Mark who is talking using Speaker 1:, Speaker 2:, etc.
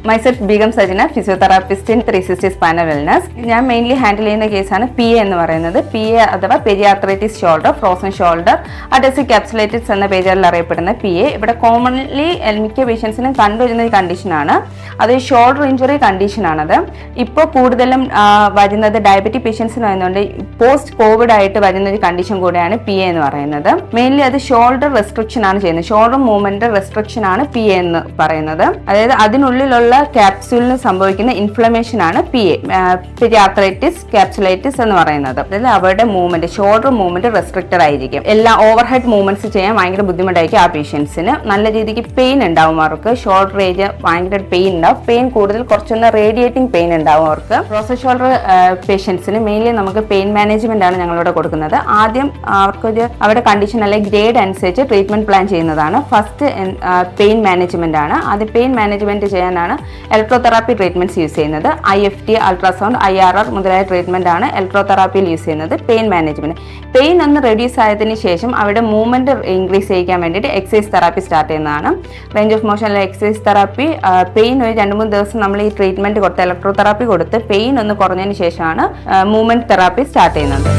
Speaker 1: Myself Begum Sajana, physiotherapist in 360 spinal wellness. ഞാൻ mainly handle ചെയ്യുന്ന കേസാണ് PA എന്ന് പറയുന്നത്. PA അഥവാ പെരിയാർത്രൈറ്റിസ് ഷോൾഡർ, ഫ്രോസൺ ഷോൾഡർ, അഡഹസീവ് ക്യാപ്സുലൈറ്റിസ് എന്ന പേരിൽ അറിയപ്പെടുന്ന PA. ഇവിടെ കോമൺലി മിക്ക പേഷ്യൻസിനും കണ്ടുവരുന്ന ഒരു കണ്ടീഷനാണ്. അത് ഷോൾഡർ ഇഞ്ചുറി കണ്ടീഷനാണത്. ഇപ്പോൾ കൂടുതലും വരുന്നത് ഡയബറ്റിക് പേഷ്യൻസിന് വരുന്നുണ്ട്. പോസ്റ്റ് കോവിഡ് ആയിട്ട് വരുന്ന ഒരു കണ്ടീഷൻ കൂടെയാണ് PA എന്ന് പറയുന്നത്. മെയിൻലി അത് ഷോൾഡർ റെസ്ട്രിക്ഷൻ ആണ് ചെയ്യുന്നത്. ഷോൾഡർ മൂവ്മെന്റ് റെസ്ട്രിക്ഷൻ ആണ് PA എന്ന് പറയുന്നത്. അതായത് അതിനുള്ളിലുള്ള ക്യാപ്സ്യൂളിന് സംഭവിക്കുന്ന ഇൻഫ്ലമേഷൻ ആണ് PA, പെരിയാർത്രൈറ്റിസ് ക്യാപ്സുലൈറ്റിസ് എന്ന് പറയുന്നത്. അതായത് അവരുടെ മൂവ്മെന്റ്, ഷോൾഡർ മൂവ്മെന്റ് റെസ്ട്രിക്റ്റഡ് ആയിരിക്കും. എല്ലാ ഓവർ ഹെഡ് മൂവ്മെന്റ്സ് ചെയ്യാൻ ഭയങ്കര ബുദ്ധിമുട്ടായിരിക്കും ആ പേഷ്യൻസിന്. നല്ല രീതിക്ക് പെയിൻ ഉണ്ടാവും അവർക്ക്. ഷോൾഡർ ഏരിയ ഭയങ്കര പെയിൻ ഉണ്ടാവും. പെയിൻ കൂടുതൽ കുറച്ചൊന്ന് റേഡിയേറ്റിംഗ് പെയിൻ ഉണ്ടാവും അവർക്ക്. ഫ്രോസൺ ഷോൾഡർ പേഷ്യൻസിന് മെയിൻലി നമുക്ക് പെയിൻ മാനേജ്മെന്റ് ആണ് ഞങ്ങളിവിടെ കൊടുക്കുന്നത്. ആദ്യം അവർക്കൊരു അവരുടെ കണ്ടീഷൻ അല്ലെങ്കിൽ ഗ്രേഡ് അനുസരിച്ച് ട്രീറ്റ്മെന്റ് പ്ലാൻ ചെയ്യുന്നതാണ്. ഫസ്റ്റ് പെയിൻ മാനേജ്മെന്റ് ആണ്. അത് പെയിൻ മാനേജ്മെന്റ് ചെയ്യാനാണ് ഇലക്ട്രോതെറാപ്പി ട്രീറ്റ്മെന്റ്സ് യൂസ് ചെയ്യുന്നത്. IFT, അൾട്രാസൗണ്ട്, IRR മുതലായ ട്രീറ്റ്മെന്റ് ആണ് ഇലക്ട്രോതെറാപ്പിയിൽ യൂസ് ചെയ്യുന്നത്. പെയിൻ മാനേജ്മെന്റ്, പെയിൻ ഒന്ന് റെഡ്യൂസ് ആയതിനു ശേഷം അവരുടെ മൂവ്മെന്റ് ഇൻക്രീസ് ചെയ്യിക്കാൻ വേണ്ടിയിട്ട് എക്സസൈസ് തെറാപ്പി സ്റ്റാർട്ട് ചെയ്യുന്നതാണ്. റേഞ്ച് ഓഫ് മോഷനിലെ എക്സസൈസ് തെറാപ്പി. പെയിൻ ഒരു 2-3 ദിവസം നമ്മൾ ഈ ട്രീറ്റ്മെന്റ് കൊടുത്ത് ഇലക്ട്രോതെറാപ്പി കൊടുത്ത് പെയിൻ ഒന്ന് കുറഞ്ഞതിന് ശേഷമാണ് മൂവ്മെന്റ് തെറാപ്പി സ്റ്റാർട്ട് ചെയ്യുന്നത്.